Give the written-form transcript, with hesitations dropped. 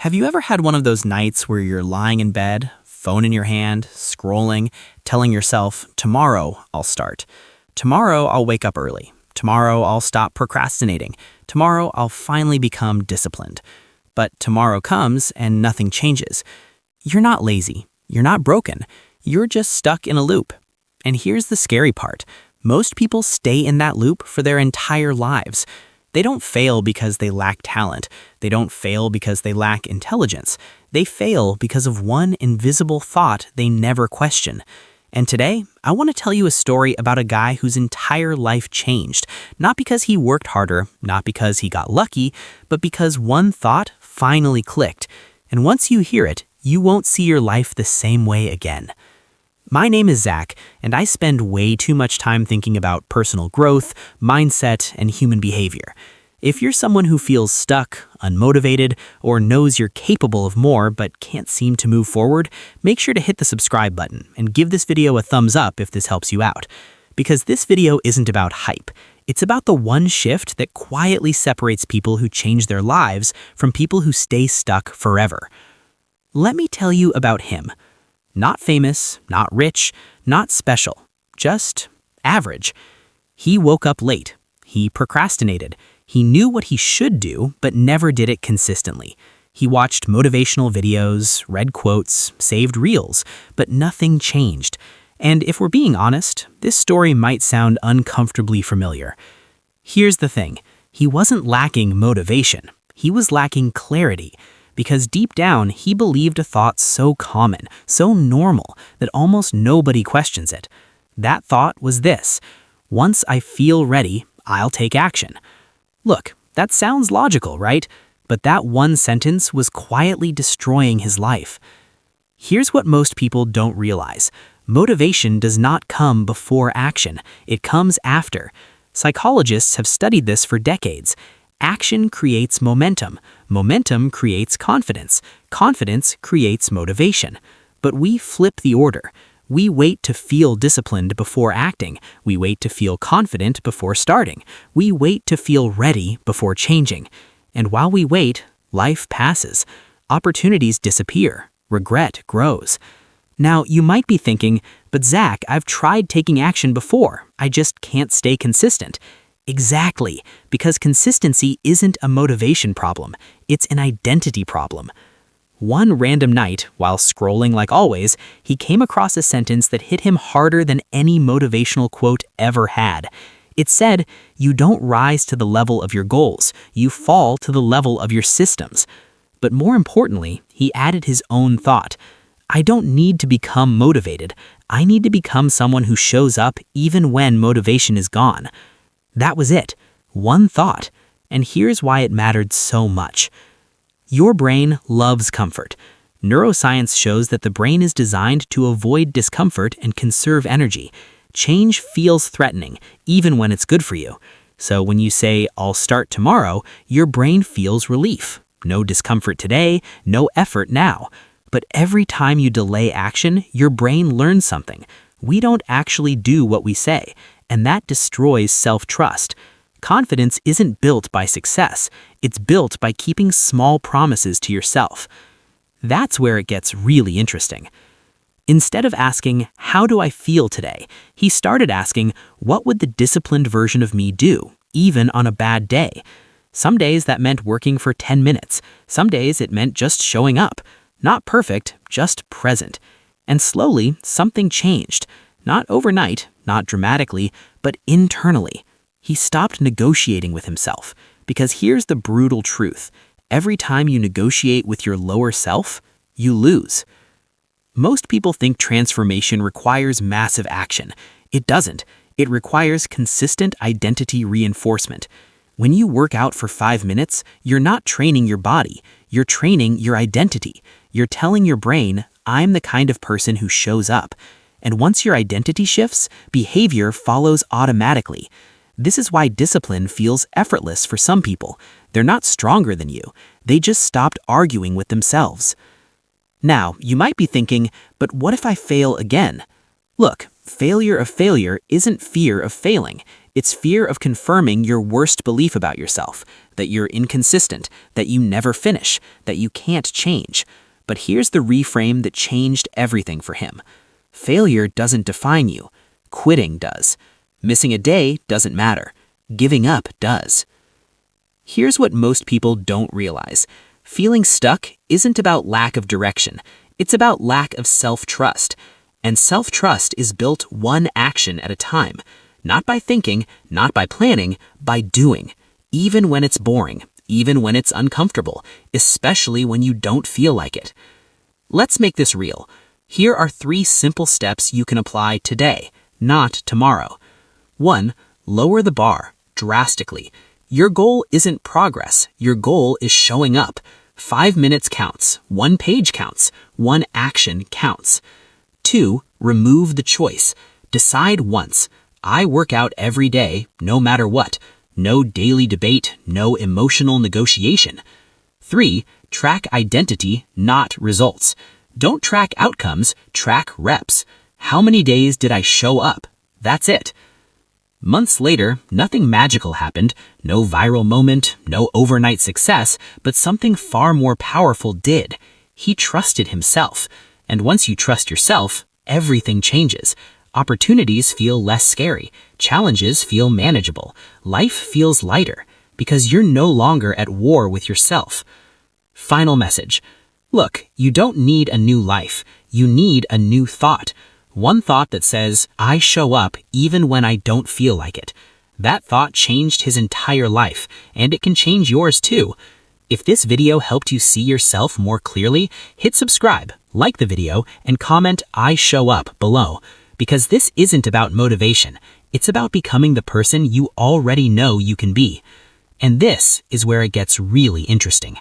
Have you ever had one of those nights where you're lying in bed, phone in your hand, scrolling, telling yourself, tomorrow I'll start. Tomorrow I'll wake up early. Tomorrow I'll stop procrastinating. Tomorrow I'll finally become disciplined. But tomorrow comes and nothing changes. You're not lazy. You're not broken. You're just stuck in a loop. And here's the scary part. Most people stay in that loop for their entire lives. They don't fail because they lack talent. They don't fail because they lack intelligence. They fail because of one invisible thought they never question. And today, I want to tell you a story about a guy whose entire life changed, not because he worked harder, not because he got lucky, but because one thought finally clicked. And once you hear it, you won't see your life the same way again. My name is Zach, and I spend way too much time thinking about personal growth, mindset, and human behavior. If you're someone who feels stuck, unmotivated, or knows you're capable of more but can't seem to move forward, make sure to hit the subscribe button and give this video a thumbs up if this helps you out. Because this video isn't about hype. It's about the one shift that quietly separates people who change their lives from people who stay stuck forever. Let me tell you about him. Not famous, not rich, not special, just average. He woke up late. He procrastinated. He knew what he should do, but never did it consistently. He watched motivational videos, read quotes, saved reels, but nothing changed. And if we're being honest, this story might sound uncomfortably familiar. Here's the thing. He wasn't lacking motivation. He was lacking clarity. Because deep down, he believed a thought so common, so normal, that almost nobody questions it. That thought was this: once I feel ready, I'll take action. Look, that sounds logical, right? But that one sentence was quietly destroying his life. Here's what most people don't realize. Motivation does not come before action. It comes after. Psychologists have studied this for decades. Action creates momentum. Momentum creates confidence. Confidence creates motivation. But we flip the order. We wait to feel disciplined before acting. We wait to feel confident before starting. We wait to feel ready before changing. And while we wait, life passes. Opportunities disappear. Regret grows. Now, you might be thinking, but Zach, I've tried taking action before. I just can't stay consistent. Exactly, because consistency isn't a motivation problem, it's an identity problem. One random night, while scrolling like always, he came across a sentence that hit him harder than any motivational quote ever had. It said, "You don't rise to the level of your goals, you fall to the level of your systems." But more importantly, he added his own thought. I don't need to become motivated, I need to become someone who shows up even when motivation is gone. That was it. One thought. And here's why it mattered so much. Your brain loves comfort. Neuroscience shows that the brain is designed to avoid discomfort and conserve energy. Change feels threatening, even when it's good for you. So when you say, "I'll start tomorrow," your brain feels relief. No discomfort today, no effort now. But every time you delay action, your brain learns something. We don't actually do what we say. And that destroys self-trust. Confidence isn't built by success. It's built by keeping small promises to yourself. That's where it gets really interesting. Instead of asking, "How do I feel today?" he started asking, "What would the disciplined version of me do, even on a bad day?" Some days that meant working for 10 minutes. Some days it meant just showing up. Not perfect, just present. And slowly, something changed. Not overnight, not dramatically, but internally. He stopped negotiating with himself. Because here's the brutal truth. Every time you negotiate with your lower self, you lose. Most people think transformation requires massive action. It doesn't. It requires consistent identity reinforcement. When you work out for 5 minutes, you're not training your body. You're training your identity. You're telling your brain, "I'm the kind of person who shows up." And once your identity shifts, behavior follows automatically. This is why discipline feels effortless for some people. They're not stronger than you. They just stopped arguing with themselves. Now, you might be thinking, but what if I fail again? Look, failure of failure isn't fear of failing. It's fear of confirming your worst belief about yourself, that you're inconsistent, that you never finish, that you can't change. But here's the reframe that changed everything for him. Failure doesn't define you. Quitting does. Missing a day doesn't matter. Giving up does. Here's what most people don't realize. Feeling stuck isn't about lack of direction. It's about lack of self-trust. And self-trust is built one action at a time. Not by thinking, not by planning, by doing. Even when it's boring, even when it's uncomfortable, especially when you don't feel like it. Let's make this real. Here are 3 simple steps you can apply today, not tomorrow. 1. Lower the bar drastically. Your goal isn't progress. Your goal is showing up. 5 minutes counts. 1 page counts. 1 action counts. 2. Remove the choice. Decide once. I work out every day, no matter what. No daily debate, no emotional negotiation. 3. Track identity, not results. Don't track outcomes, track reps. How many days did I show up? That's it. Months later, nothing magical happened, no viral moment, no overnight success, but something far more powerful did. He trusted himself. And once you trust yourself, everything changes. Opportunities feel less scary. Challenges feel manageable. Life feels lighter because you're no longer at war with yourself. Final message. Look, you don't need a new life. You need a new thought. One thought that says, I show up even when I don't feel like it. That thought changed his entire life, and it can change yours too. If this video helped you see yourself more clearly, hit subscribe, like the video, and comment I show up below. Because this isn't about motivation. It's about becoming the person you already know you can be. And this is where it gets really interesting.